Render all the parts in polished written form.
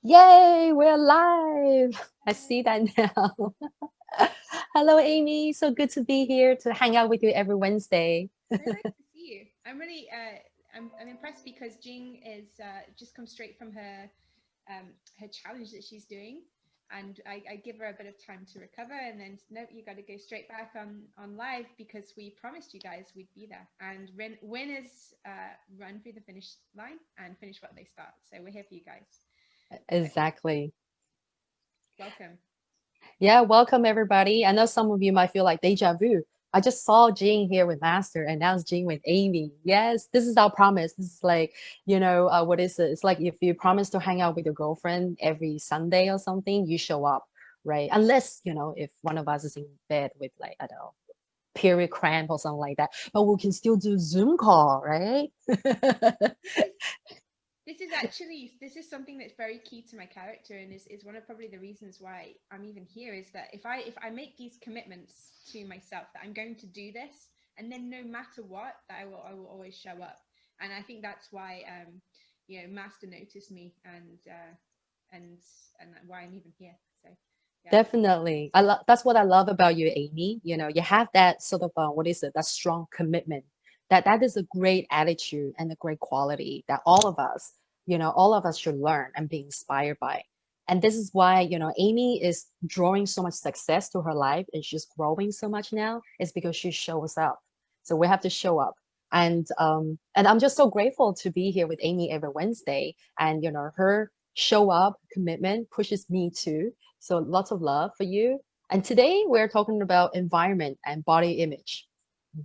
Yay, we're live. I see that now. Hello, Amy. So good to be here to hang out with you every Wednesday. So nice to see you. I'm impressed because Jing is just come straight from her challenge that she's doing, and I give her a bit of time to recover, and then nope, you got to go straight back on live because we promised you guys we'd be there, and winners run through the finish line and finish what they start. So we're here for you guys. So Exactly. welcome. Yeah, welcome everybody. I know some of you might feel like deja vu. I just saw Jean here with Master, and now it's Jean with Amy. Yes, this is our promise. This is like, what is it? It's like if you promise to hang out with your girlfriend every Sunday or something, you show up, right? Unless, if one of us is in bed with like, I don't know, period cramp or something like that, but we can still do Zoom call, right? This is something that's very key to my character, and is one of probably the reasons why I'm even here, is that if I make these commitments to myself that I'm going to do this, and then no matter what, that I will always show up. And I think that's why Master noticed me, and why I'm even here. So yeah. Definitely. That's what I love about you, Amy. You have that sort of what is it? That strong commitment. That is a great attitude and a great quality that all of us should learn and be inspired by. And this is why, Amy is drawing so much success to her life and she's growing so much now, is because she shows up. So we have to show up. And I'm just so grateful to be here with Amy every Wednesday. And her show up commitment pushes me too, so lots of love for you. And today we're talking about environment and body image.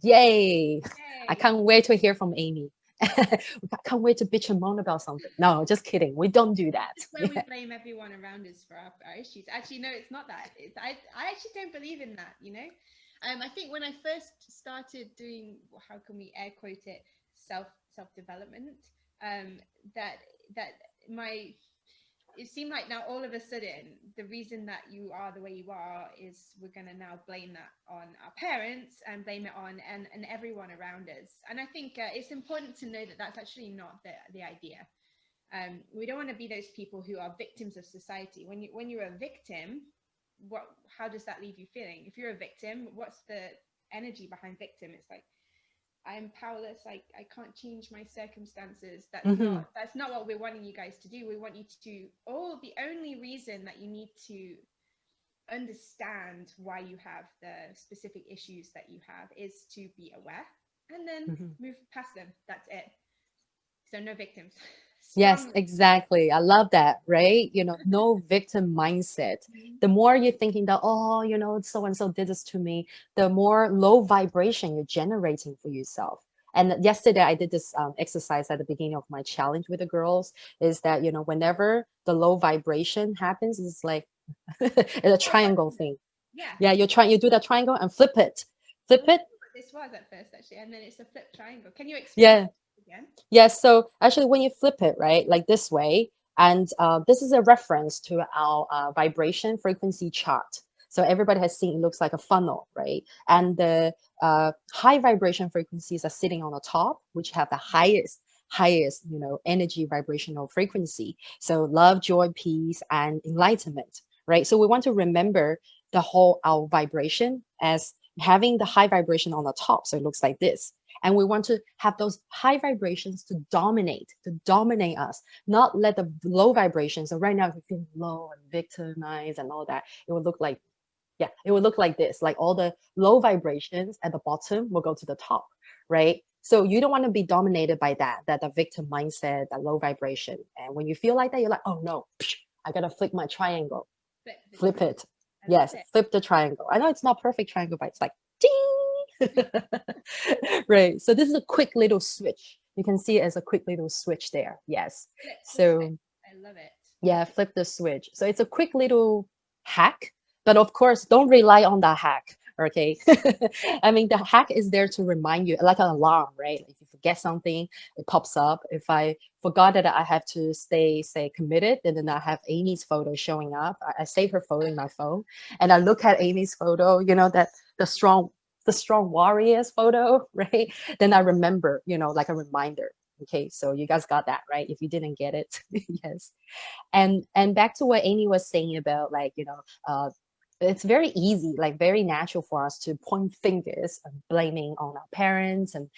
Yay! I Yay. can't wait to hear from Amy. I can't wait to bitch and moan about something. No, just kidding. We don't do that. This is where we blame everyone around us for our issues. Actually, no, it's not that. I actually don't believe in that, you know? I think when I first started doing, how can we air quote it, self development, um, that that my it seemed like now all of a sudden the reason that you are the way you are is we're going to now blame that on our parents and blame it on and everyone around us. And I think it's important to know that that's actually not the idea. We don't want to be those people who are victims of society. When you're a victim, what how does that leave you feeling? If you're a victim, what's the energy behind victim? It's like I'm powerless. I can't change my circumstances. Hmm. That's not what we're wanting you guys to do. We want you to the only reason that you need to understand why you have the specific issues that you have is to be aware and then Hmm. move past them. That's it. So no victims. Yes, Strong. exactly. I love that, right? No victim mindset. The more you're thinking that, oh, so and so did this to me, the more low vibration you're generating for yourself. And yesterday I did this exercise at the beginning of my challenge with the girls, is that, whenever the low vibration happens, it's like it's a What triangle button? thing. Yeah. Yeah, you do that triangle and flip it. I Flip wonder it. what this was at first, actually, and then it's a flip triangle. Can you explain Yeah. that again? Yes, so actually, when you flip it, right, like this way, and this is a reference to our vibration frequency chart. So everybody has seen it looks like a funnel, right? And the high vibration frequencies are sitting on the top, which have the highest, energy vibrational frequency. So love, joy, peace, and enlightenment, right? So we want to remember the whole our vibration as having the high vibration on the top. So it looks like this, and we want to have those high vibrations to dominate us, not let the low vibrations. So right now if you feel low and victimized and all that, it would look like, yeah, it would look like this, like all the low vibrations at the bottom will go to the top, right? So you don't want to be dominated by that the victim mindset, that low vibration. And when you feel like that, you're like, oh no, I gotta flip my triangle. Flip the Flip triangle. it. I love Yes, it. flip the triangle. I know it's not perfect triangle, but it's like ding. Right. So this is a quick little switch. You can see it as a quick little switch there. Yes. Flip the switch. So I love it. yeah, flip the switch. So it's a quick little hack, but of course, don't rely on that hack. Okay. I mean, the hack is there to remind you, like an alarm, right? If you forget something, it pops up. If I forgot that I have to stay, say, committed, and then I have Amy's photo showing up, I save her photo in my phone, and I look at Amy's photo, that the strong, the strong warriors photo, right? Then I remember, like a reminder. Okay, so you guys got that, right? If you didn't get it, yes. And back to what Amy was saying about, like, it's very easy, like very natural for us to point fingers and blaming on our parents and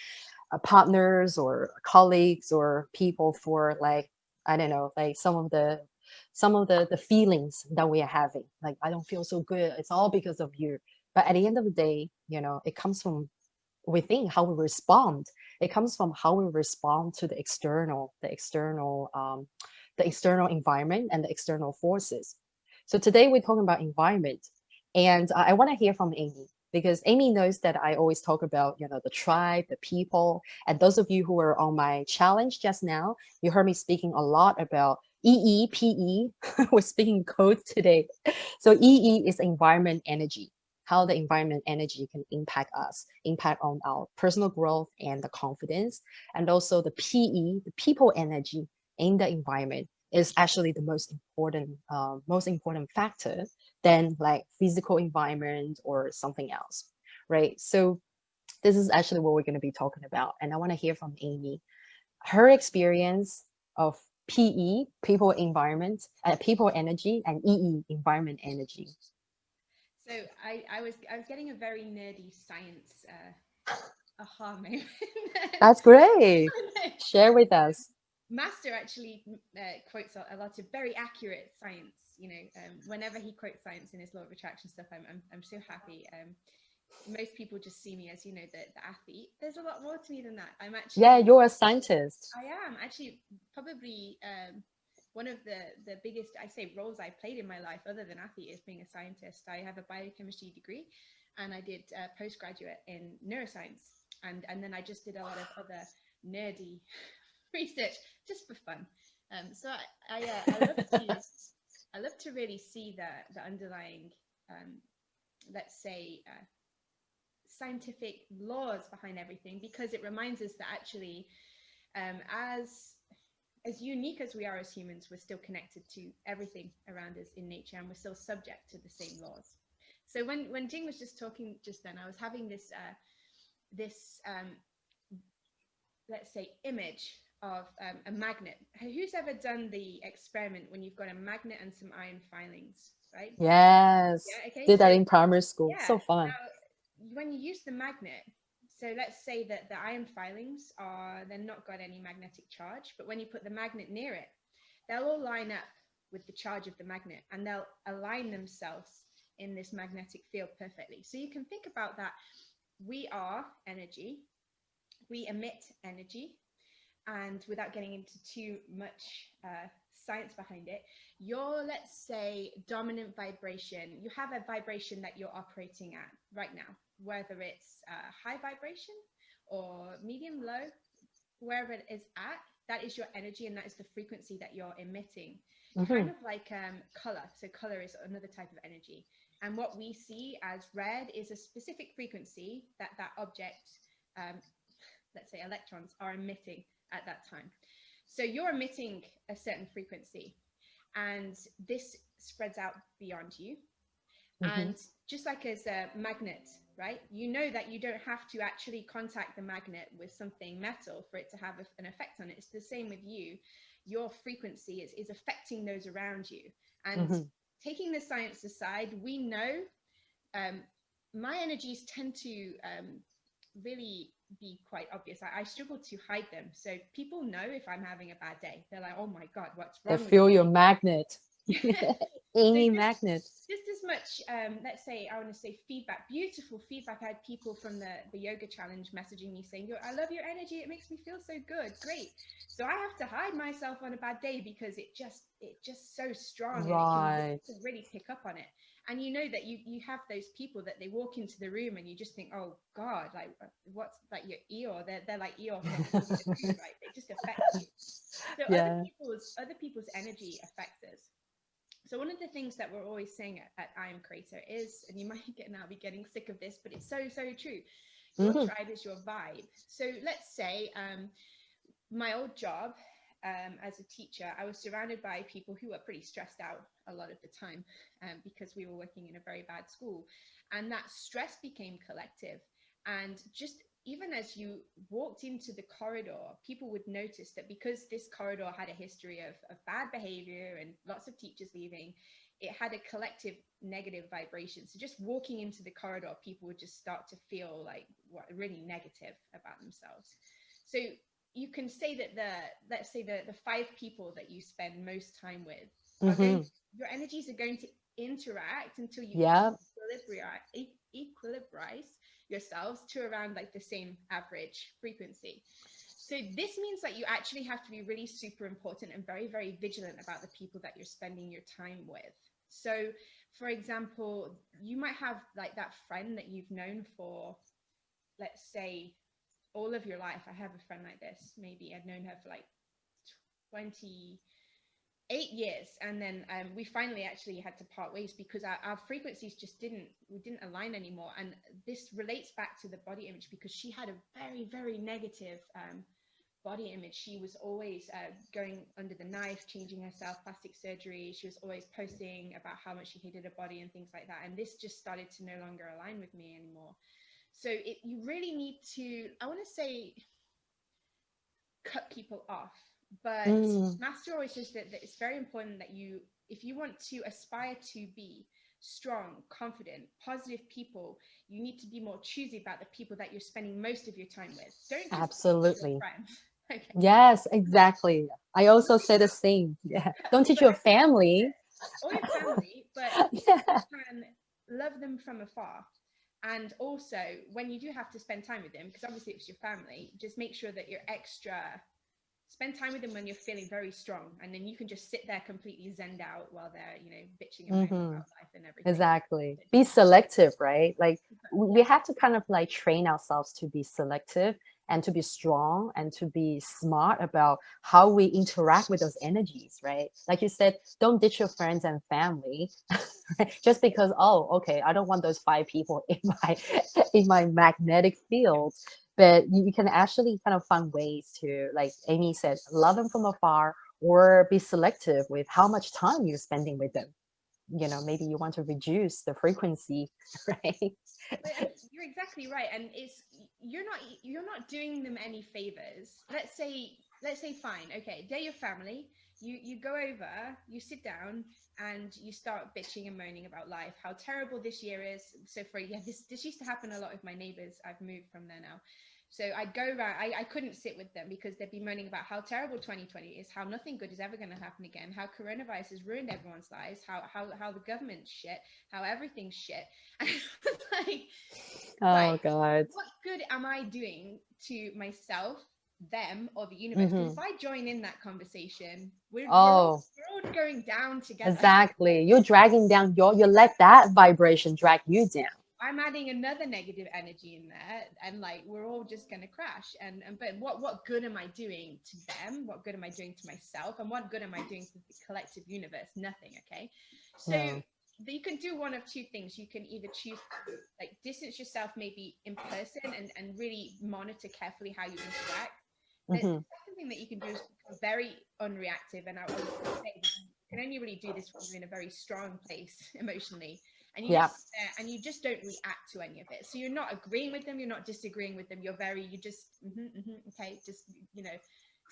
partners or colleagues or people for, like, I don't know, like some of the feelings that we are having. Like, I don't feel so good. It's all because of you. But at the end of the day, it comes from within how we respond. It comes from how we respond to the external environment and the external forces. So today we're talking about environment, and I want to hear from Amy, because Amy knows that I always talk about, the tribe, the people. And those of you who were on my challenge just now, you heard me speaking a lot about EEPE. We're speaking code today. So EE is environment energy, how the environment energy can impact us, impact on our personal growth and the confidence. And also the PE, the people energy in the environment, is actually the most important factor than like physical environment or something else, right? So this is actually what we're going to be talking about. And I want to hear from Amy, her experience of PE, people environment, people energy, and EE, environment energy. So I was getting a very nerdy science aha moment. That's great. Share with us. Master actually quotes a lot of very accurate science. Whenever he quotes science in his law of attraction stuff, I'm so happy. Most people just see me as the athlete. There's a lot more to me than that. Yeah, you're a scientist. I am actually probably one of the biggest, I say, roles I played in my life, other than athlete, is being a scientist. I have a biochemistry degree, and I did postgraduate in neuroscience, and then I just did a lot of other nerdy research just for fun. So I love to really see the underlying, let's say, scientific laws behind everything, because it reminds us that actually, as unique as we are as humans, we're still connected to everything around us in nature, and we're still subject to the same laws. So when Jing was just talking just then, I was having this let's say, image of a magnet. Who's ever done the experiment when you've got a magnet and some iron filings, right? Yes. Yeah. Okay. Did So that in primary school. yeah. So fun. Now, when you use the magnet, so let's say that the iron filings they're not got any magnetic charge, but when you put the magnet near it, they'll all line up with the charge of the magnet, and they'll align themselves in this magnetic field perfectly. So you can think about that. We are energy. We emit energy. And without getting into too much science behind it, your, let's say, dominant vibration, you have a vibration that you're operating at right now, whether it's high vibration or medium, low, wherever it is at, that is your energy, and that is the frequency that you're emitting. Kind Hmm. of like color. So color is another type of energy. And what we see as red is a specific frequency that object, um, let's say electrons, are emitting at that time. So you're emitting a certain frequency, and this spreads out beyond you. Hmm. And just like as a magnet, right? You know that you don't have to actually contact the magnet with something metal for it to have an effect on it. It's the same with you. Your frequency is affecting those around you. And Hmm. taking the science aside, we know um, my energies tend to really be quite obvious. I struggle to hide them. So people know if I'm having a bad day. They're like, oh my God, what's They wrong with feel you? your magnet. So Amy magnet. just as much, let's say, I want to say feedback, beautiful feedback. I had people from the yoga challenge messaging me saying, I love your energy. It makes me feel so good. Great. So I have to hide myself on a bad day because it just so strong, and it can Right. really pick up on it. And you know that you have those people that they walk into the room and you just think, oh God, like what's like your Eeyore? They're like Eeyore from Winnie the Pooh, right? They just affect you. So Yeah. other people's energy affects us. So one of the things that we're always saying at I Am Creator is, and you might now be getting sick of this, but it's so, so true. Your Hmm. tribe is your vibe. So let's say my old job as a teacher, I was surrounded by people who were pretty stressed out a lot of the time because we were working in a very bad school. And that stress became collective. And just even as you walked into the corridor, people would notice that because this corridor had a history of bad behavior and lots of teachers leaving, it had a collective negative vibration. So just walking into the corridor, people would just start to feel like really negative about themselves. So you can say that let's say the 5 people that you spend most time with are going Mm-hmm. to, your energies are going to interact until you Yeah. equilibrize yourselves to around like the same average frequency. So this means that you actually have to be really super important and very, very vigilant about the people that you're spending your time with. So, for example, you might have like that friend that you've known for, let's say, all of your life. I have a friend like this. Maybe I'd known her for like 28 years, and then we finally actually had to part ways because our frequencies just didn't align anymore. And this relates back to the body image, because she had a very, very negative body image. She was always going under the knife, changing herself, plastic surgery. She was always posting about how much she hated her body and things like that. And this just started to no longer align with me anymore. So you really need to, I want to say, cut people off. But Mm. Master always says that it's very important that if you want to aspire to be strong, confident, positive people, you need to be more choosy about the people that you're spending most of your time with. Don't just pick your Absolutely. friends. Okay. Yes, exactly. I also say the same. Yeah. Don't teach But your family. or your family, but you Yeah. can love them from afar. And also, when you do have to spend time with them, because obviously it's your family, just make sure that you're extra. Spend time with them when you're feeling very strong, and then you can just sit there completely zened out while they're, bitching and moaning Mm-hmm. about life and everything. Exactly. Be selective, right? Like we Yeah, have to kind of like train ourselves to be selective and to be strong and to be smart about how we interact with those energies, right? Like you said, don't ditch your friends and family just because, oh, okay, I don't want those 5 people in my in my magnetic field. But you can actually kind of find ways to, like Amy said, love them from afar or be selective with how much time you're spending with them. Maybe you want to reduce the frequency, right? and you're exactly right. And you're not doing them any favors. Let's say fine, okay, they're your family. You go over, you sit down, and you start bitching and moaning about life, how terrible this year is. So this used to happen a lot with my neighbors. I've moved from there now. So I'd go around, I couldn't sit with them because they'd be moaning about how terrible 2020 is, how nothing good is ever going to happen again, how coronavirus has ruined everyone's lives, how the government's shit, how everything's shit. And I was like, right, Oh God. what good am I doing to myself, them, or the universe? Because Hmm. if I join in that conversation, Oh, we're all going down together. exactly. You're dragging down you let that vibration drag you down. I'm adding another negative energy in there, and like we're all just gonna crash. And but what good am I doing to them? What good am I doing to myself? And what good am I doing to the collective universe? Nothing. Okay, so No. you can do one of two things. You can either choose to like distance yourself maybe in person and really monitor carefully how you interact. The Hmm. second thing that you can do is become very unreactive, and I would say that you can only really do this when you're in a very strong place emotionally, and you Yeah. just sit there and you just don't react to any of it. So you're not agreeing with them, you're not disagreeing with them, you just okay, just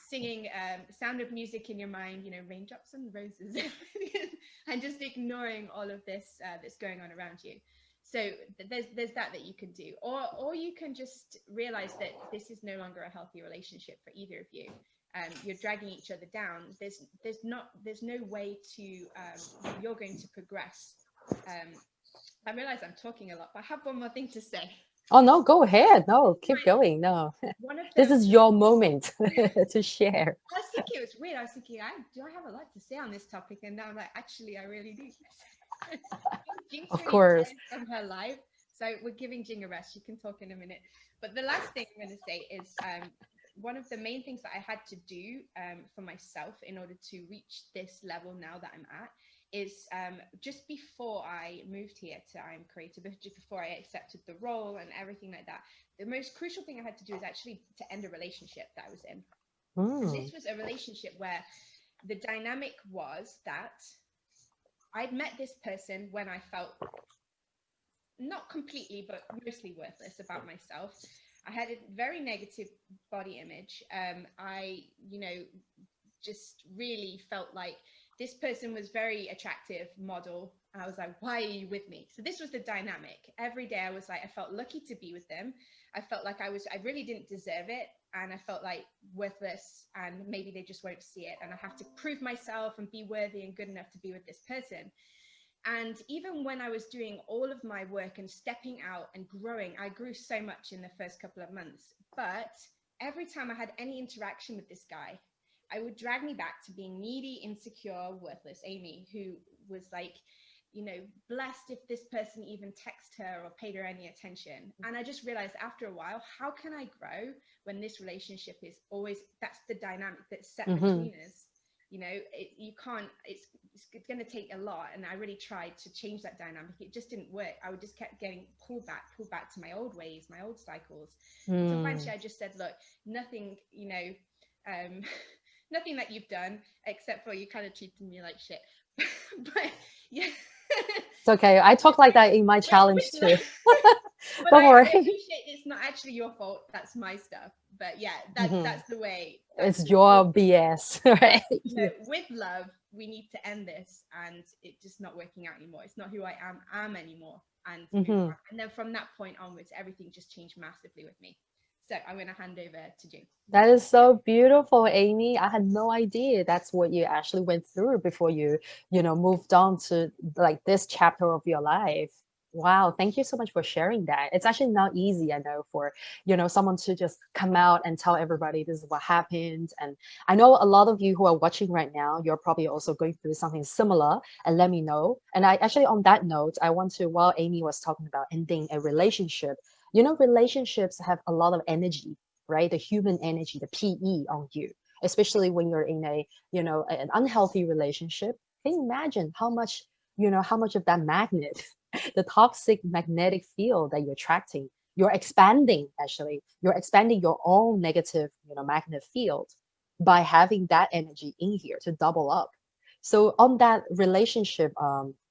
singing Sound of Music in your mind, raindrops and roses, and just ignoring all of this that's going on around you. So there's that you can do, or you can just realize that this is no longer a healthy relationship for either of you. You're dragging each other down. There's no way to you're going to progress. um, I realize I'm talking a lot, but I have one more thing to say. Oh no, go ahead. No, keep going. No. One of This the is your moment to share. I was thinking it was weird. I was thinking, do I have a lot to say on this topic? And now I'm like, actually, I really do. Jing's Of really course. tired from her live, so we're giving Jing a rest. She can talk in a minute. But the last thing I'm going to say is one of the main things that I had to do for myself in order to reach this level now that I'm at is just before I moved here to I'm Creative, just before I accepted the role and everything like that, the most crucial thing I had to do is actually to end a relationship that I was in. And Mm. this was a relationship where the dynamic was that I'd met this person when I felt not completely, but mostly worthless about myself. I had a very negative body image. I, you know, just really felt like this person was very attractive model. I was like, why are you with me? So this was the dynamic. Every day I was like, I felt lucky to be with them. I felt like I really didn't deserve it. And I felt like worthless, and maybe they just won't see it. And I have to prove myself and be worthy and good enough to be with this person. And even when I was doing all of my work and stepping out and growing, I grew so much in the first couple of months. But every time I had any interaction with this guy, I would drag me back to being needy, insecure, worthless Amy, who was like, you know, blessed if this person even texted her or paid her any attention. And I just realized after a while, how can I grow when this relationship is always, that's the dynamic that's set Mm-hmm. between us? You know, you can't, it's going to take a lot. And I really tried to change that dynamic. It just didn't work. I would just kept getting pulled back to my old ways, my old cycles. So Mm. eventually I just said, look, nothing, you know, um, nothing that you've done except for you kind of treated me like shit. But yeah. It's okay. I talk like that in my challenge with too. but Don't I worry. appreciate it's not actually your fault. That's my stuff. But yeah, Hmm. that's the way. That's It's the way. your BS, But right? you know, with love, we need to end this, and it's just not working out anymore. It's not who I am anymore, and move Hmm. on. And then from that point onwards, everything just changed massively with me. So I'm going to hand over to June. That is so beautiful, Amy. I had no idea that's what you actually went through before moved on to like this chapter of your life. Wow, thank you so much for sharing that. It's actually not easy, I know, for someone to just come out and tell everybody this is what happened. And I know a lot of you who are watching right now, you're probably also going through something similar, and let me know. And I actually, on that note, I want to, while Amy was talking about ending a relationship, relationships have a lot of energy, right? The human energy, the PE on you, especially when you're in an unhealthy relationship. Can you imagine how much of that magnet, the toxic magnetic field that you're attracting, you're expanding your own negative, magnet field by having that energy in here to double up. So on that relationship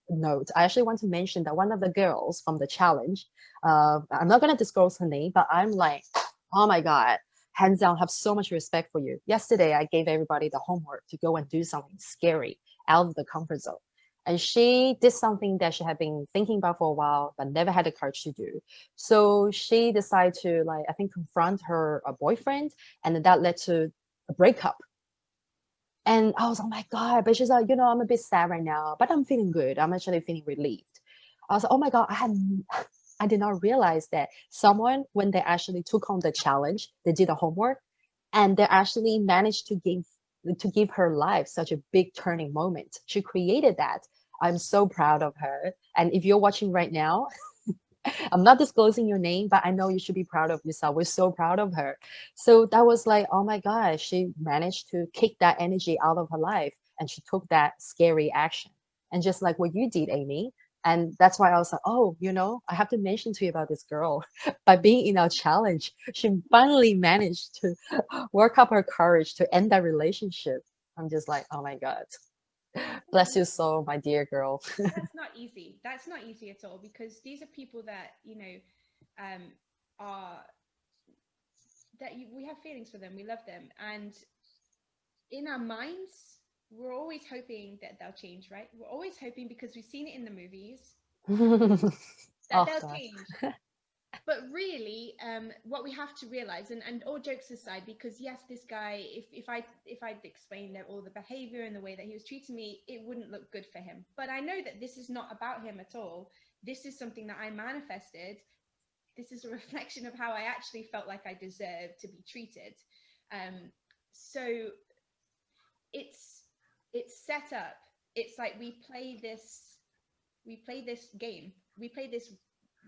note, I actually want to mention that one of the girls from the challenge, I'm not going to disclose her name, but I'm like, oh my God, hands down, have so much respect for you. Yesterday, I gave everybody the homework to go and do something scary out of the comfort zone. And she did something that she had been thinking about for a while, but never had the courage to do. So she decided to, like, I think, confront her boyfriend, and then that led to a breakup. And I was, oh my God. But she's like, I'm a bit sad right now, but I'm feeling good. I'm actually feeling relieved. I was like, oh my God, I did not realize that someone, when they actually took on the challenge, they did the homework, and they actually managed to give her life such a big turning moment. She created that. I'm so proud of her. And if you're watching right now, I'm not disclosing your name, but I know you should be proud of yourself. We're so proud of her. So that was like, oh my gosh, she managed to kick that energy out of her life, and she took that scary action. And just like what you did, Amy. And that's why I was like, oh, I have to mention to you about this girl. By being in our challenge, she finally managed to work up her courage to end that relationship. I'm just like, oh my God. Bless your soul, my dear girl. That's not easy. That's not easy at all, because these are people that, you know, um, are we have feelings for them. We love them. And in our minds, we're always hoping that they'll change, right? We're always hoping, because we've seen it in the movies, that Oh they'll God. change. But really, what we have to realize, and all jokes aside, because yes, this guy, if I'd explained that all the behavior and the way that he was treating me, it wouldn't look good for him. But I know that this is not about him at all. This is something that I manifested. This is a reflection of how I actually felt like I deserved to be treated. Um, so it's it's set up. It's like we play this game. We play this,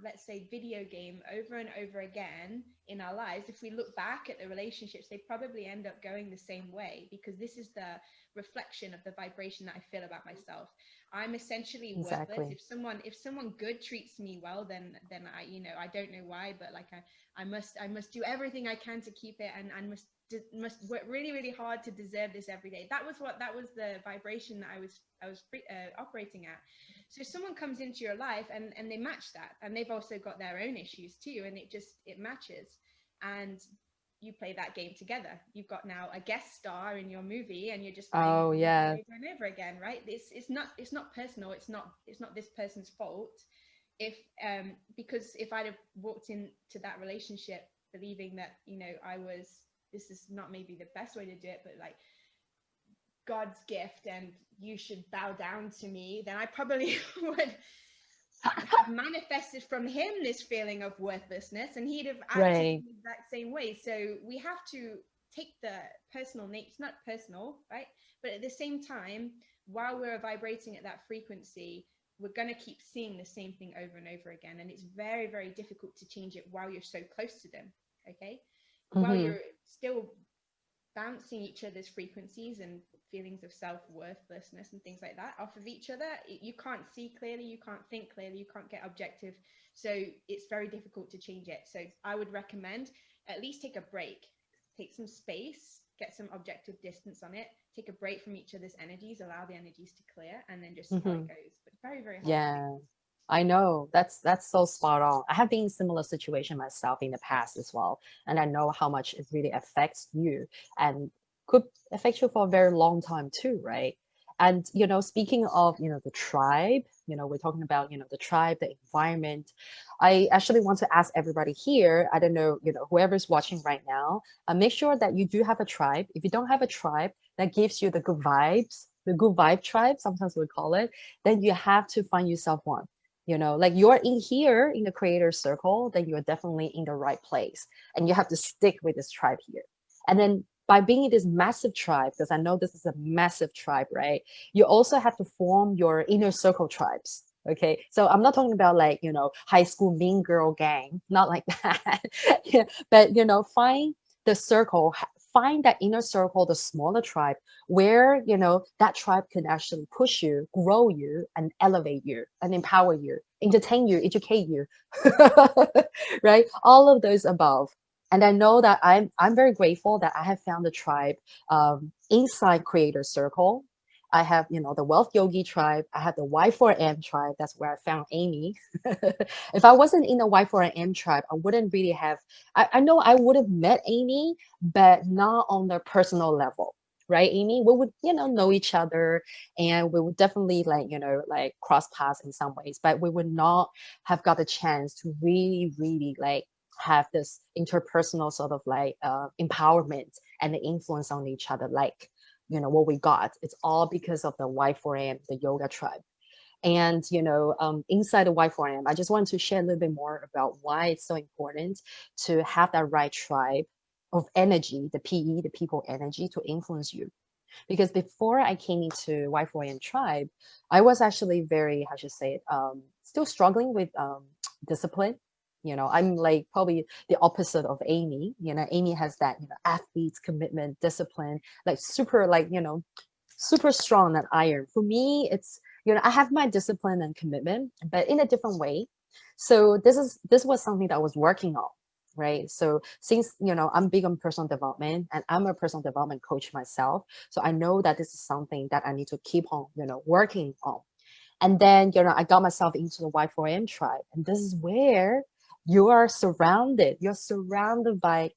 let's say, video game over and over again in our lives. If we look back at the relationships, they probably end up going the same way, because this is the reflection of the vibration that I feel about myself. I'm essentially worthless. Exactly. If someone good treats me well, then I don't know why, but like I must do everything I can to keep it, and must work really really hard to deserve this every day. That was the vibration that I was operating at. So someone comes into your life, and they match that, and they've also got their own issues too, and it matches. and you play that game together. You've got now a guest star in your movie, and you're just playing it Oh, over and yeah. over and over again, right? It's not personal. It's not this person's fault. If Because if I'd have walked into that relationship believing that, I was, this is not maybe the best way to do it, but like God's gift and you should bow down to me, then I probably would have manifested from him this feeling of worthlessness, and he'd have acted Right. in the exact same way. So we have to take the personal nature. It's not personal, right? But at the same time, while we're vibrating at that frequency, we're going to keep seeing the same thing over and over again, and it's very, very difficult to change it while you're so close to them. Okay, while Mm-hmm. you're still bouncing each other's frequencies and feelings of self-worthlessness and things like that off of each other, you can't see clearly, you can't think clearly, you can't get objective, so it's very difficult to change it. So I would recommend at least take a break, take some space, get some objective distance on it, take a break from each other's energies, allow the energies to clear, and then just see how Mm-hmm. it goes. But very, very hard to do. Yeah. I know that's so spot on. I have been in similar situation myself in the past as well, and I know how much it really affects you and could affect you for a very long time too, right? And speaking of the tribe, we're talking about the tribe, the environment. I actually want to ask everybody here. I don't know, whoever's watching right now, make sure that you do have a tribe. If you don't have a tribe that gives you the good vibes, the good vibe tribe, sometimes we call it, then you have to find yourself one. Like you're in here in the creator circle, then you're definitely in the right place. And you have to stick with this tribe here. And then by being in this massive tribe, because I know this is a massive tribe, right? You also have to form your inner circle tribes. Okay. So I'm not talking about like, high school mean girl gang, not like that. Yeah. But, find the circle, find that inner circle, the smaller tribe where that tribe can actually push you, grow you, and elevate you and empower you, entertain you, educate you. Right, all of those above. And I know that I'm very grateful that I have found the tribe inside creator circle. I have the wealth yogi tribe, I have the y4m tribe, that's where I found Amy. If I wasn't in the y4m tribe, I wouldn't really have, I know I would have met Amy, but not on the personal level, right, Amy? We would, know each other, and we would definitely like, like cross paths in some ways, but we would not have got the chance to really, really like have this interpersonal sort of like empowerment and the influence on each other, like, what we got. It's all because of the Y4M, the yoga tribe. And inside the Y4M, I just wanted to share a little bit more about why it's so important to have that right tribe of energy, the PE, the people energy, to influence you. Because before I came into Y4M tribe, I was actually very, how should I say it, still struggling with discipline. I'm like probably the opposite of Amy. Amy has that, athlete's commitment, discipline, like super, like, super strong that iron. For me, it's, I have my discipline and commitment, but in a different way. So this was something that I was working on, right? So since I'm big on personal development and I'm a personal development coach myself, so I know that this is something that I need to keep on working on. And then I got myself into the Y4M tribe, and this is where you're surrounded by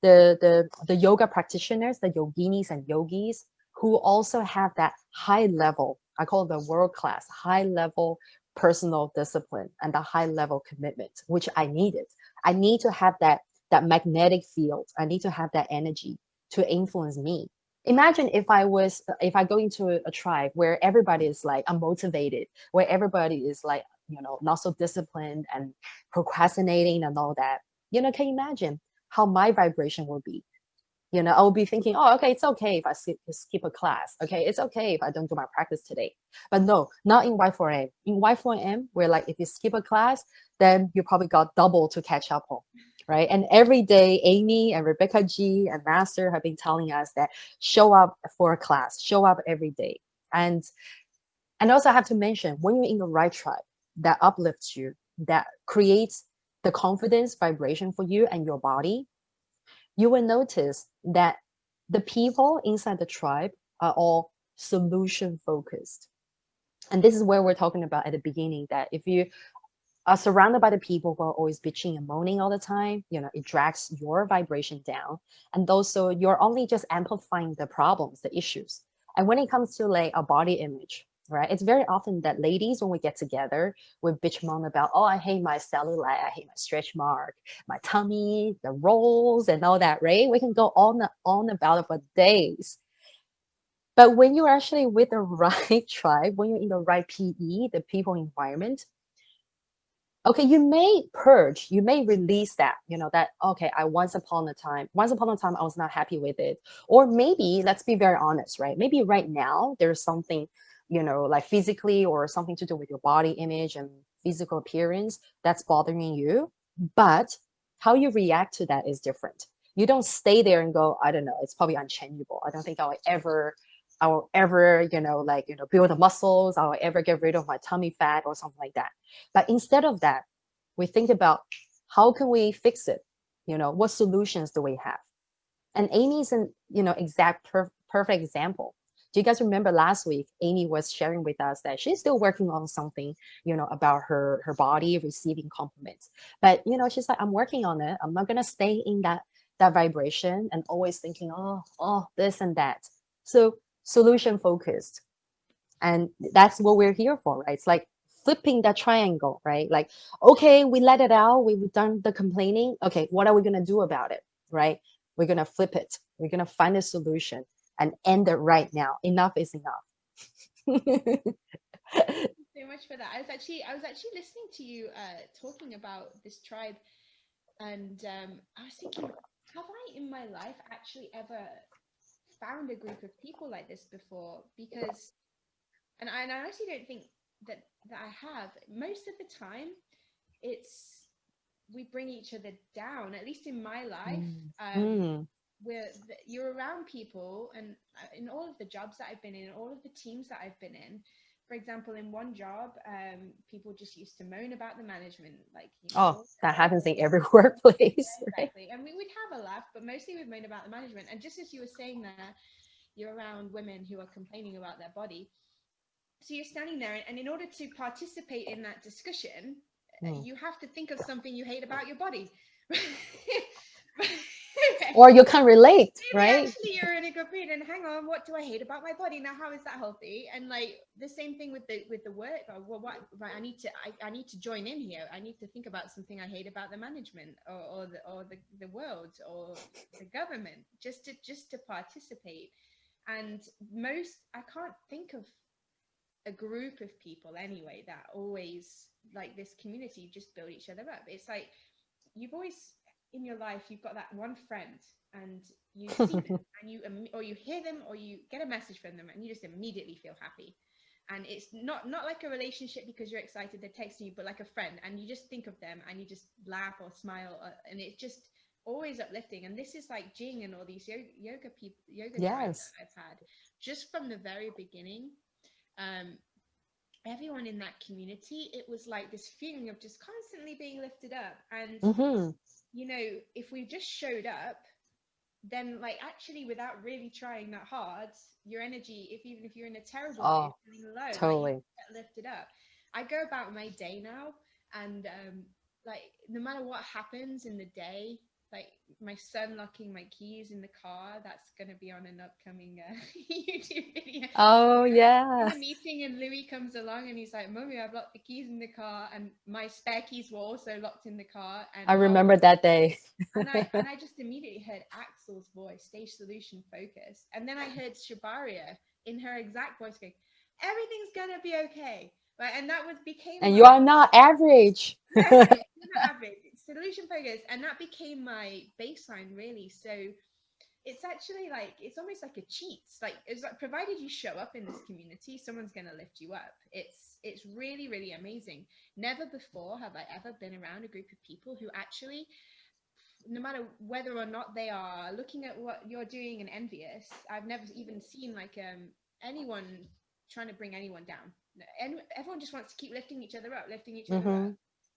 the yoga practitioners, the yoginis and yogis, who also have that high level, I call it the world class, high level personal discipline and the high level commitment, which I needed. I need to have that magnetic field. I need to have that energy to influence me. Imagine if I go into a tribe where everybody is like unmotivated, where everybody is like, not so disciplined and procrastinating and all that. Can you imagine how my vibration will be? I'll be thinking, oh, okay, it's okay if I skip a class. Okay, it's okay if I don't do my practice today. But no, not in Y4M. In Y4M, where like if you skip a class, then you probably got double to catch up on, right? And every day, Amy and Rebecca G and Master have been telling us that show up for a class, show up every day. And also I have to mention, when you're in the right tribe that uplifts you, that creates the confidence vibration for you and your body, you will notice that the people inside the tribe are all solution focused. And this is where we're talking about at the beginning, that if you surrounded by the people who are always bitching and moaning all the time, it drags your vibration down. And also, you're only just amplifying the problems, the issues. And when it comes to like a body image, right, it's very often that ladies, when we get together, we bitch moan about, oh, I hate my cellulite, I hate my stretch mark, my tummy, the rolls, and all that, right? We can go on about it for days. But when you're actually with the right tribe, when you're in the right PE, the people environment, okay, you may purge, you may release that, that, okay, once upon a time, I was not happy with it. Or maybe, let's be very honest, right? Maybe right now there's something, like physically or something to do with your body image and physical appearance that's bothering you. But how you react to that is different. You don't stay there and go, I don't know, it's probably unchangeable. I don't think I will ever, build the muscles. I will ever get rid of my tummy fat or something like that. But instead of that, we think about how can we fix it? What solutions do we have? And Amy is an, exact perfect example. Do you guys remember last week, Amy was sharing with us that she's still working on something, about her body receiving compliments. But, she's like, I'm working on it. I'm not going to stay in that vibration and always thinking, oh, this and that. So solution focused. And that's what we're here for, right? It's like flipping that triangle, right? Like, okay, we let it out, we've done the complaining. Okay, what are we going to do about it, right? We're going to flip it, we're going to find a solution and end it right now. Enough is enough. So much for that. I was actually listening to you talking about this tribe, and I was thinking, have I in my life actually ever found a group of people like this before? Because, and I honestly don't think that I have. Most of the time, it's we bring each other down. At least in my life, Mm. Mm. you're around people, and in all of the jobs that I've been in, all of the teams that I've been in. For example, in one job, people just used to moan about the management, like, Oh, that oh, happens in every workplace, right? exactly. And we would have a laugh, but mostly we'd moan about the management. And just as you were saying there, you're around women who are complaining about their body. So you're standing there, and in order to participate in that discussion, Mm. you have to think of something you hate about your body. Or you can relate, Maybe right? actually you're in a good mood, and hang on, what do I hate about my body now? How is that healthy? And like the same thing with the work. Well, what, right, I need to join in here. I need to think about something I hate about the management, or the world, or the government, just to participate. And most, I can't think of a group of people anyway that always, like, this community, just build each other up. It's like you've always in your life, you've got that one friend, and you see them, and or you hear them, or you get a message from them, and you just immediately feel happy. And it's not like a relationship because you're excited they're texting you, but like a friend, and you just think of them and you just laugh or smile, and it's just always uplifting. And this is like Jing and all these yoga tribe Yes. that I've had just from the very beginning. um Everyone in that community, it was like this feeling of just constantly being lifted up. And Mm-hmm. if we just showed up, then, like, actually without really trying that hard, your energy, even if you're in a terrible mood, Oh, feeling low, like, you totally. get lifted up. I go about my day now, and like, no matter what happens in the day, like my son locking my keys in the car, that's going to be on an upcoming YouTube video. Oh, In yeah. a meeting, and Louis comes along and he's like, "Mummy, I've locked the keys in the car, and my spare keys were also locked in the car." I And remember that day. and I just immediately heard Axel's voice, stage solution focus. And then I heard Shabaria in her exact voice going, "Everything's gonna be okay." Right. And that became And you my, are not average. yeah, you're not average. It's solution focus. And that became my baseline, really. So it's actually like, it's almost like a cheat. It's like, provided you show up in this community, someone's gonna lift you up. It's really, really amazing. Never before have I ever been around a group of people who actually, no matter whether or not they are looking at what you're doing and envious, I've never even seen like anyone trying to bring anyone down. And everyone just wants to keep lifting each other up, lifting each other up. Mm-hmm.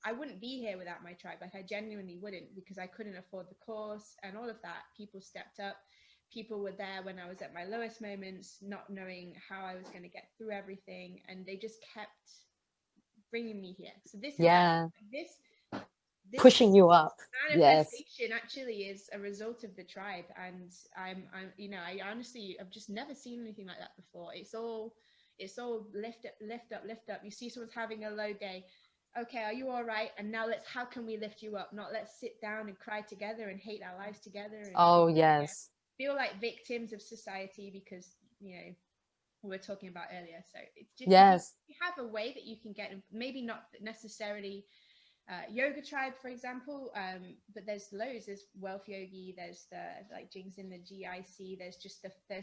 I wouldn't be here without my tribe. Like, I genuinely wouldn't, because I couldn't afford the course and all of that. People stepped up. People were there when I was at my lowest moments, not knowing how I was going to get through everything, and they just kept bringing me here. So this is Yeah. actually this Pushing you up. Yes. manifestation actually is a result of the tribe. And I'm you know, I honestly, I've just never seen anything like that before. It's all lift up. You see someone's having a low day. Okay, are you all right? And now let's, how can we lift you up? Not let's sit down and cry together and hate our lives together and, Oh, you know, yes. feel like victims of society because, you know, we were talking about earlier. So it's just, Yes. you have a way that you can get, maybe not necessarily yoga tribe, for example, but there's loads. There's Wealth Yogi, there's the like Jings in the GIC, there's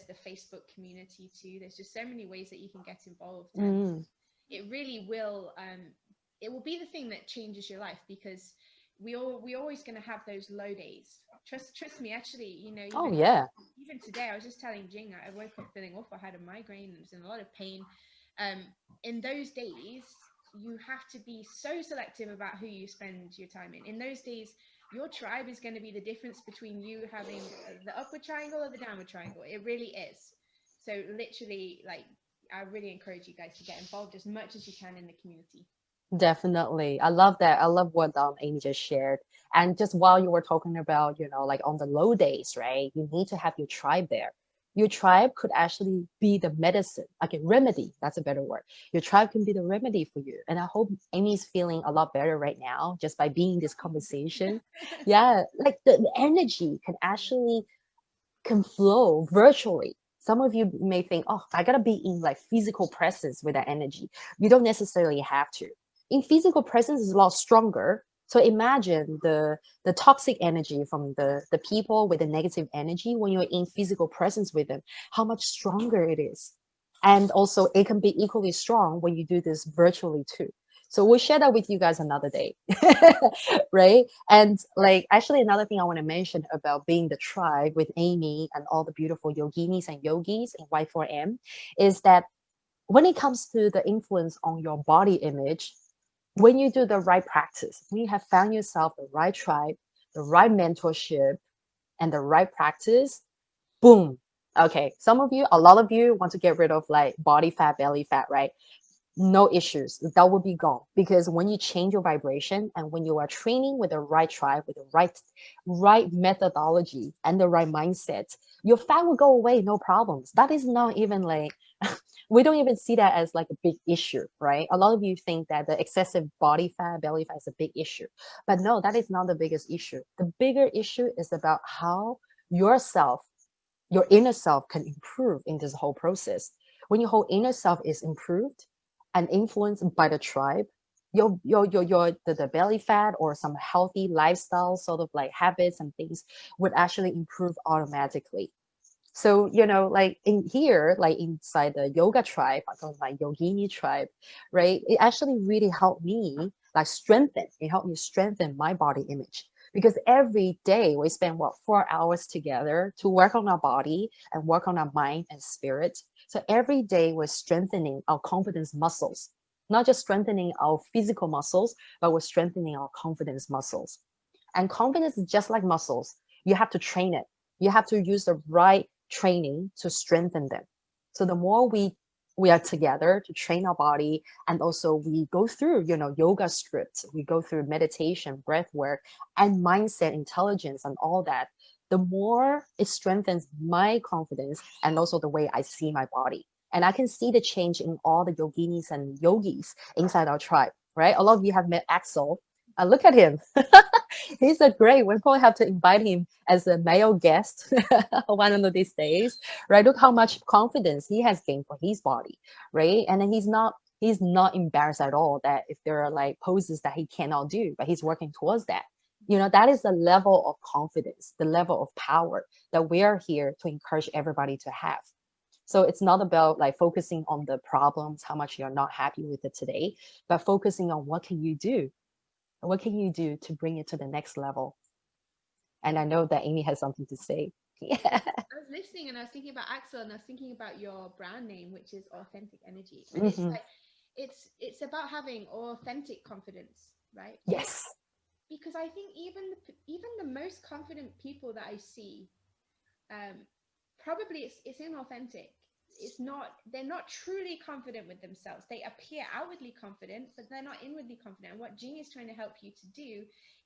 the Facebook community too. There's just so many ways that you can get involved, and Mm. it really will it will be the thing that changes your life, because we're always going to have those low days. Trust me, actually, you know, Oh, even yeah. even today, I was just telling Jing, I woke up feeling awful. I had a migraine and was in a lot of pain. Um, in those days, you have to be so selective about who you spend your time in. In those days, your tribe is going to be the difference between you having the upward triangle or the downward triangle. It really is. So literally, like, I really encourage you guys to get involved as much as you can in the community. Definitely. I love that. I love what Amy just shared. And just while you were talking about, like on the low days, right? You need to have your tribe there. Your tribe could actually be the medicine, like a remedy. That's a better word. Your tribe can be the remedy for you. And I hope Amy's feeling a lot better right now just by being in this conversation. Yeah, like the energy can flow virtually. Some of you may think, oh, I gotta be in like physical presence with that energy. You don't necessarily have to. In physical presence is a lot stronger. So imagine the toxic energy from the people with the negative energy when you're in physical presence with them, how much stronger it is. And also it can be equally strong when you do this virtually too. So we'll share that with you guys another day. Right? And like actually another thing I want to mention about being the tribe with Amy and all the beautiful yoginis and yogis in Y4M is that when it comes to the influence on your body image, when you do the right practice, when you have found yourself the right tribe, the right mentorship, and the right practice, boom. Okay, a lot of you want to get rid of like body fat, belly fat, right? No issues. That will be gone because when you change your vibration and when you are training with the right tribe, with the right methodology and the right mindset, your fat will go away, no problems. That is not even like we don't even see that as like a big issue, right? A lot of you think that the excessive body fat, belly fat is a big issue, but no, that is not the biggest issue. The bigger issue is about how yourself, your inner self, can improve in this whole process. When your whole inner self is improved and influenced by the tribe, the belly fat or some healthy lifestyle sort of like habits and things would actually improve automatically. So, like in here, like inside the yoga tribe, I call it my yogini tribe, right? It actually really helped me like strengthen. It helped me strengthen my body image because every day we spend what 4 hours together to work on our body and work on our mind and spirit. So every day we're strengthening our confidence muscles, not just strengthening our physical muscles, but we're strengthening our confidence muscles. And confidence is just like muscles. You have to train it. You have to use the right training to strengthen them. So the more we are together to train our body, and also we go through, yoga scripts, we go through meditation, breath work, and mindset intelligence and all that, the more it strengthens my confidence and also the way I see my body. And I can see the change in all the yoginis and yogis inside our tribe, right? A lot of you have met Axel. Look at him. He's a great. We probably have to invite him as a male guest one of these days, right? Look how much confidence he has gained for his body, right? And then he's not embarrassed at all that if there are like poses that he cannot do, but he's working towards that. That is the level of confidence, the level of power that we are here to encourage everybody to have. So it's not about like focusing on the problems, how much you're not happy with it today, but focusing on what can you do to bring it to the next level? And I know that Amy has something to say. Yeah. I was listening and I was thinking about Axel, and I was thinking about your brand name, which is Authentic Energy. And it's Hmm. like, it's about having authentic confidence, right? Yes. Because I think even the most confident people that I see, um, probably it's inauthentic. it's not, they're not truly confident with themselves. They appear outwardly confident, but they're not inwardly confident. And what Jing is trying to help you to do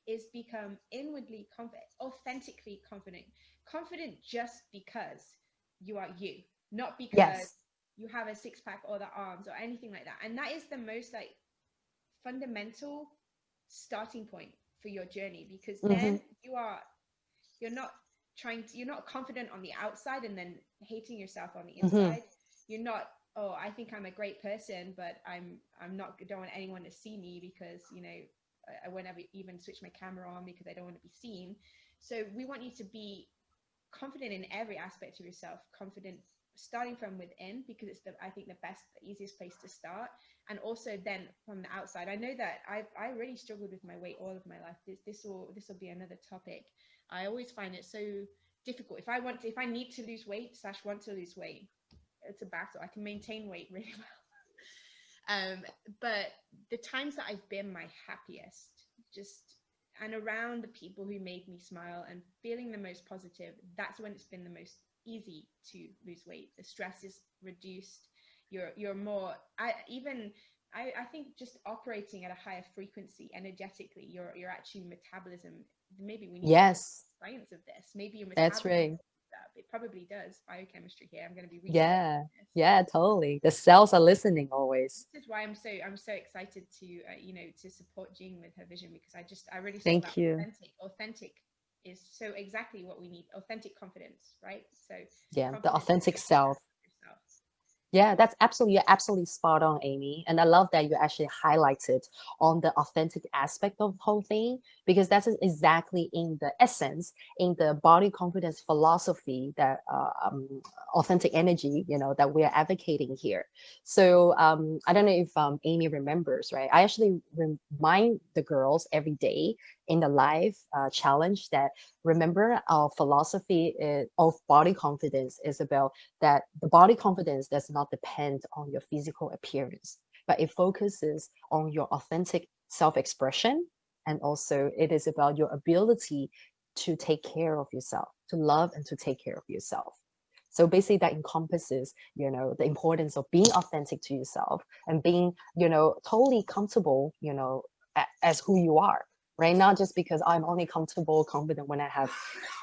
is become inwardly confident, authentically confident, confident just because you are you, not because Yes. you have a six pack or the arms or anything like that. And that is the most like fundamental starting point for your journey, because Mm-hmm. then you're not you're not confident on the outside and then hating yourself on the Mm-hmm. inside. You're not, oh, I think I'm a great person, but I'm not, don't want anyone to see me because, you know, I won't ever even switch my camera on because I don't want to be seen. So we want you to be confident in every aspect of yourself, confident starting from within, because it's the, I think the best, the easiest place to start. And also then from the outside, I know that I really struggled with my weight all of my life. This will be another topic. I always find it so difficult. If I want to, if I need to lose weight slash want to lose weight, it's a battle. I can maintain weight really well. But the times that I've been my happiest, just, and around the people who made me smile and feeling the most positive, that's when it's been the most easy to lose weight. The stress is reduced. You're more, I think just operating at a higher frequency energetically, your actual metabolism, maybe we need to talk Yes, science of this. Maybe your that's metabolism, right. it probably does, biochemistry here. I'm going to be researching Yeah. this. Yeah, totally. The cells are listening always. This is why I'm so excited to you know, to support Jean with her vision, because I really saw that Thank you. authentic is so exactly what we need. Authentic confidence, right? So Yeah, the confidence in authentic self. yourself. Yeah, that's absolutely, you're absolutely spot on, Amy. And I love that you actually highlighted on the authentic aspect of the whole thing, because that's exactly in the essence, in the body confidence philosophy that authentic energy, that we're advocating here. So I don't know if Amy remembers, right? I actually remind the girls every day in the live challenge that remember our philosophy of body confidence is about that the body confidence does not depend on your physical appearance, but it focuses on your authentic self expression. And also, it is about your ability to take care of yourself, to love and to take care of yourself. So basically, that encompasses, the importance of being authentic to yourself and being, totally comfortable, as who you are, right? Not just because I'm only comfortable, confident when I have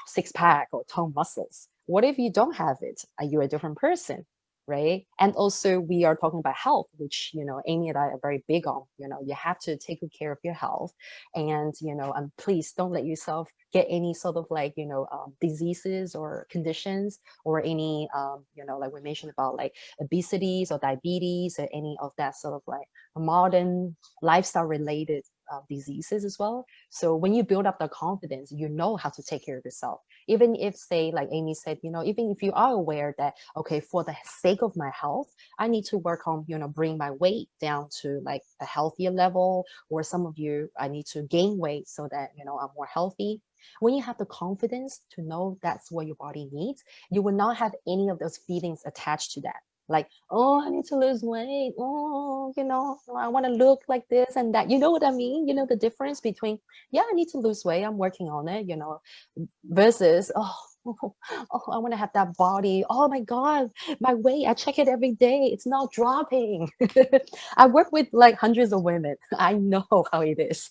six pack or tone muscles. What if you don't have it? Are you a different person? Right. And also we are talking about health, which, Amy and I are very big on. You have to take good care of your health. And, please don't let yourself get any sort of like, diseases or conditions or any, like we mentioned about like obesities or diabetes or any of that sort of like modern lifestyle related diseases as well. So when you build up the confidence, you know how to take care of yourself. Even if, say, like Amy said, even if you are aware that, okay, for the sake of my health, I need to work on, bring my weight down to like a healthier level, or some of you, I need to gain weight so that, I'm more healthy. When you have the confidence to know that's what your body needs, you will not have any of those feelings attached to that. Like, oh, I need to lose weight. Oh, I want to look like this and that. You know what I mean? You know the difference between, yeah, I need to lose weight. I'm working on it, versus, oh, I want to have that body. Oh my God, my weight, I check it every day. It's not dropping. I work with like hundreds of women. I know how it is.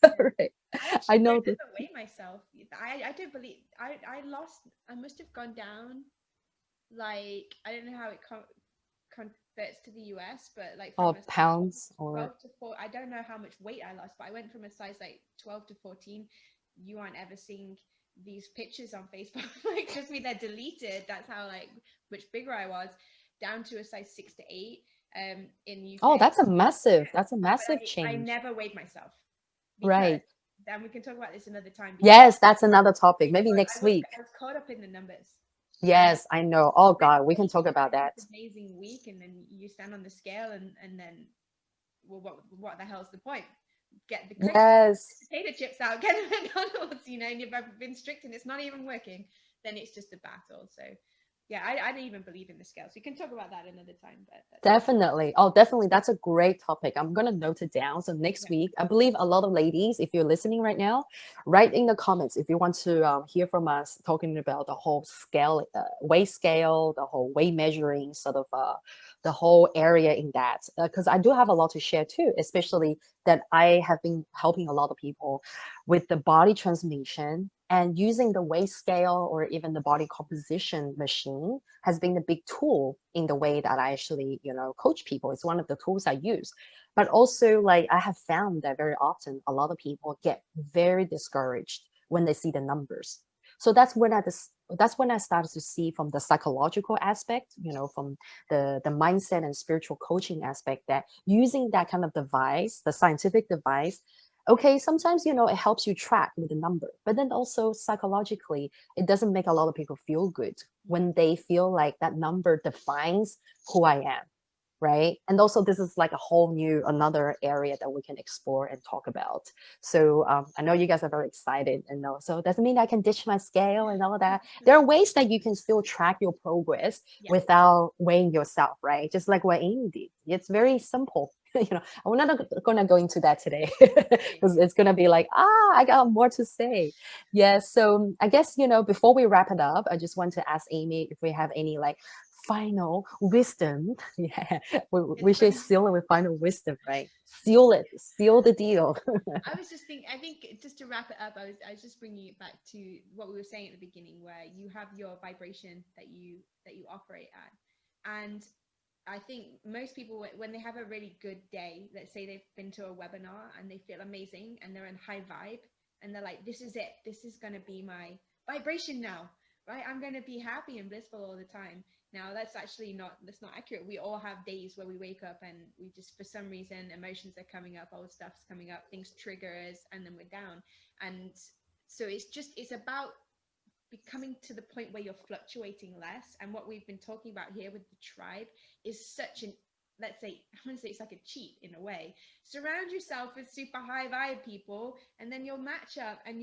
Yeah. Right. I I actually know don't that. ever weigh myself. I don't believe I lost. I must have gone down, like, I don't know how it converts to the US, but like from Oh, a size pounds or 12 to 4, I don't know how much weight I lost, but I went from a size like 12 to 14. You aren't ever seeing these pictures on Facebook. Like, just me, they're deleted. That's how like much bigger I was, down to a size 6 to 8 in oh, UK. that's a massive But I change. never weighed myself, because Right. then we can talk about this another time, because Yes, that's another topic. Maybe next week. I was caught up in the numbers, you know. Yes, I know. Oh Ready God, we for can talk about this that. amazing week, and then you stand on the scale, and then, well, what the hell's the point? Get the crisps, Yes. potato chips out, get the McDonald's, and you've been strict and it's not even working, then it's just a battle. So yeah, I don't even believe in the scales. We can talk about that another time, but that's Definitely. Oh, definitely. That's a great topic. I'm going to note it down. So next yeah. week, I believe a lot of ladies, if you're listening right now, write in the comments if you want to hear from us talking about the whole scale, weight scale, the whole weight measuring, sort of the whole area in that. Because I do have a lot to share too, especially that I have been helping a lot of people with the body transformation, and using the weight scale or even the body composition machine has been a big tool in the way that I actually, coach people. It's one of the tools I use. But also, like, I have found that very often a lot of people get very discouraged when they see the numbers. So that's when I started to see from the psychological aspect, from the mindset and spiritual coaching aspect, that using that kind of device, the scientific device, okay, sometimes it helps you track with the number, but then also psychologically it doesn't make a lot of people feel good when they feel like that number defines who I am, right? And also this is like a whole new another area that we can explore and talk about. So I know you guys are very excited, and also doesn't mean I can ditch my scale and all of that. There are ways that you can still track your progress Yeah. without weighing yourself, right? Just like what Amy did. It's very simple. I'm not gonna go into that today because it's gonna be like, I got more to say. Yeah, so I guess before we wrap it up, I just want to ask Amy if we have any like final wisdom. Yeah, we It's should funny. seal it with final wisdom, right? Seal it, seal the deal. I was just thinking, I think just to wrap it up, I was just bringing it back to what we were saying at the beginning, where you have your vibration that you operate at. And I think most people, when they have a really good day, let's say they've been to a webinar and they feel amazing and they're in high vibe and they're like, this is it. This is going to be my vibration now, right? I'm going to be happy and blissful all the time. Now, that's not accurate. We all have days where we wake up and we just, for some reason, emotions are coming up, old stuff's coming up, things trigger us, and then we're down. And so it's about becoming to the point where you're fluctuating less. And what we've been talking about here with the tribe is such an, let's say, I want to say it's like a cheat in a way. Surround yourself with super high vibe people, and then you'll match up, and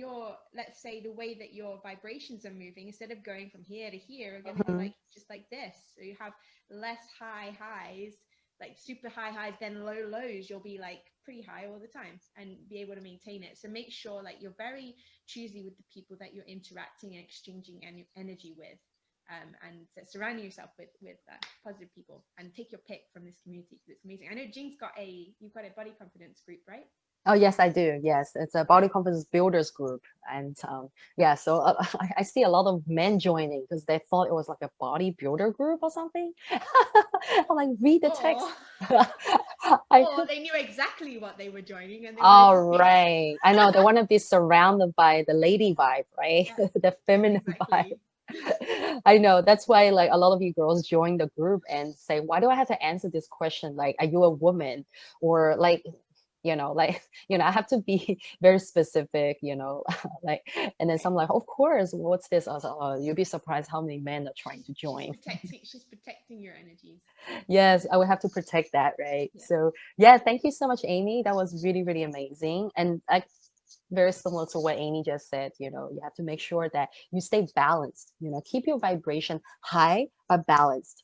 let's say, the way that your vibrations are moving, instead of going from here to here, are going to be Mhm. like just like this. So you have less high highs, like super high highs, then low lows. You'll be like pretty high all the time and be able to maintain it. So make sure like you're very choosy with the people that you're interacting and exchanging energy with, and surrounding yourself with positive people, and take your pick from this community because it's amazing. I know you've got a body confidence group, right? Oh, yes, I do. Yes, it's a Yeah. body confidence builders group, and yeah, so I see a lot of men joining because they thought it was like a bodybuilder group or something. I'm like, read the Or text. I or they knew exactly what they were joining and they wanted All to see. right. I know they want to be surrounded by the lady vibe, right? Yeah, The feminine vibe. exactly. I know. That's why like a lot of you girls join the group and say, why do I have to answer this question? Like, are you a woman? Or like, like, I have to be very specific, like, and then Right. some like, of course, what's this? I was like, oh, you'll be surprised how many men are trying to join. She's protecting your energies. Yes, I would have to protect that, right? Yeah. So yeah, thank you so much, Amy. That was really, really amazing. And very similar to what Amy just said, you have to make sure that you stay balanced, keep your vibration high but balanced,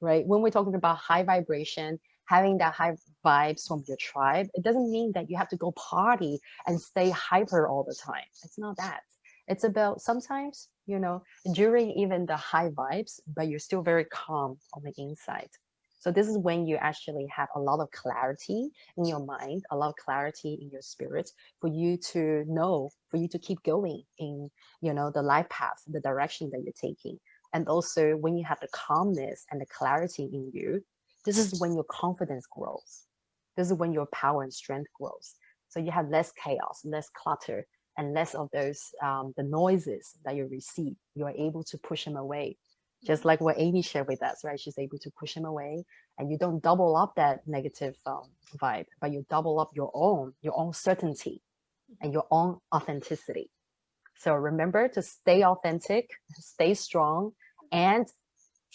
right? When we're talking about high vibration, having that high vibes from your tribe, it doesn't mean that you have to go party and stay hyper all the time. It's not that. It's about sometimes, during even the high vibes, but you're still very calm on the inside. So this is when you actually have a lot of clarity in your mind, a lot of clarity in your spirit, for you to know, for you to keep going in, the life path, the direction that you're taking. And also when you have the calmness and the clarity in you, this is when your confidence grows. This is when your power and strength grows. So you have less chaos, less clutter, and less of those the noises that you receive. You are able to push them away, just Mhm. like what Amy shared with us, right? She's able to push them away, and you don't double up that negative vibe, but you double up your own certainty and your own authenticity. So remember to stay authentic, stay strong, and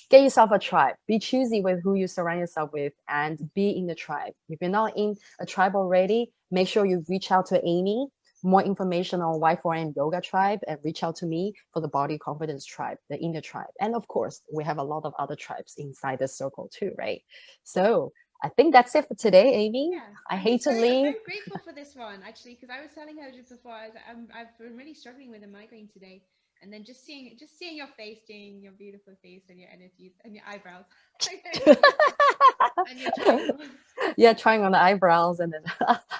get yourself a tribe. Be choosy with who you surround yourself with, and be in the tribe. If you're not in a tribe already, make sure you reach out to Amy. more information on Y4M Yoga Tribe, and reach out to me for the Body Confidence Tribe, the Inner Tribe. And of course, we have a lot of other tribes inside this circle too, right? So I think that's it for today, Amy. Yeah, I hate to I'm leave. very grateful for this one actually, because I was telling her just before, I've been really struggling with a migraine today, and then just seeing your face, Jane, your beautiful face and your energy and your eyebrows, and your triangle. Yeah, trying on the eyebrows and then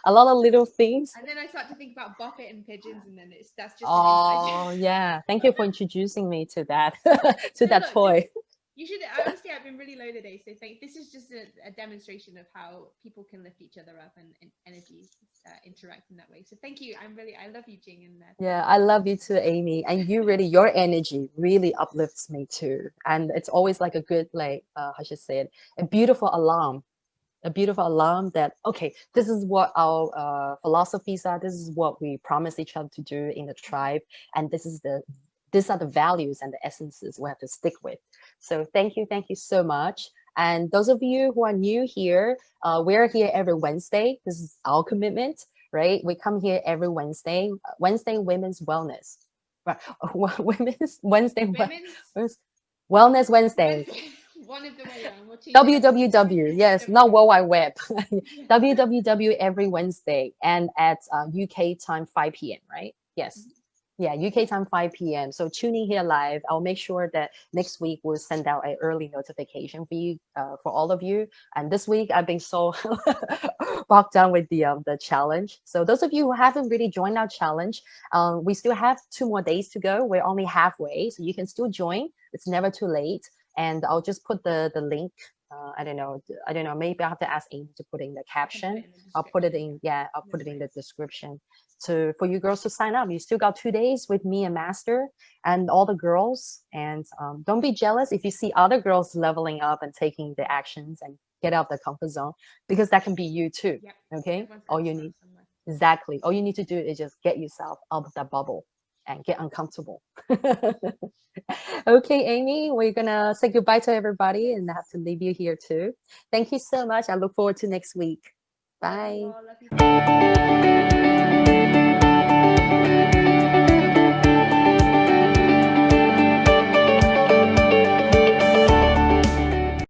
a lot of little things. And then I start to think about buffet and pigeons, and then that's just an inside joke. Oh, yeah. Thank you for introducing me to that to No, that look, toy. you should. I honestly, I've been really low today, so this is just a demonstration of how people can lift each other up and energies interact in that way. So thank you. I love you, Jing, and thank Yeah, you. I love you too, Amy. And you really, your energy really uplifts me too. And it's always like a good, like, how should I say it, a beautiful alarm, a beautiful alarm that, okay, this is what our philosophies are. This is what we promise each other to do in the tribe. And these are the values and the essences we have to stick with. So thank you so much. And those of you who are new here, we're here every Wednesday. This is our commitment, right? We come here every Wednesday, Wednesday Women's Wellness. Right. Women's Wednesday, Women's Wellness Wednesday. Wednesday, one of the way around. We'll change it every week. www, yes, not World Wide Web. www every Wednesday and at UK time 5 p.m., right? Yes. Yeah, UK time 5 p.m. So tune in here live. I'll make sure that next week we'll send out an early notification for you, for all of you. And this week I've been so bogged down with the challenge. So those of you who haven't really joined our challenge, we still have 2 more days to go. We're only halfway, so you can still join. It's never too late. And I'll just put the link. I don't know. Maybe I have to ask Amy to put in the I can put caption. it in the I'll put it description. in. Yeah, I'll No put it in the worries. description to for you girls to sign up. You still got 2 days with me and Master and all the girls. And don't be jealous if you see other girls leveling up and taking the actions and get out of the comfort zone, because that can be you too. Yep. Okay, Everyone's got all to you start need somewhere. exactly. All you need to do is just get yourself out of that bubble and get uncomfortable. Okay, Amy, we're gonna say goodbye to everybody and I have to leave you here too. Thank you so much. I look forward to next week. Love you Bye. all. Love you. Bye.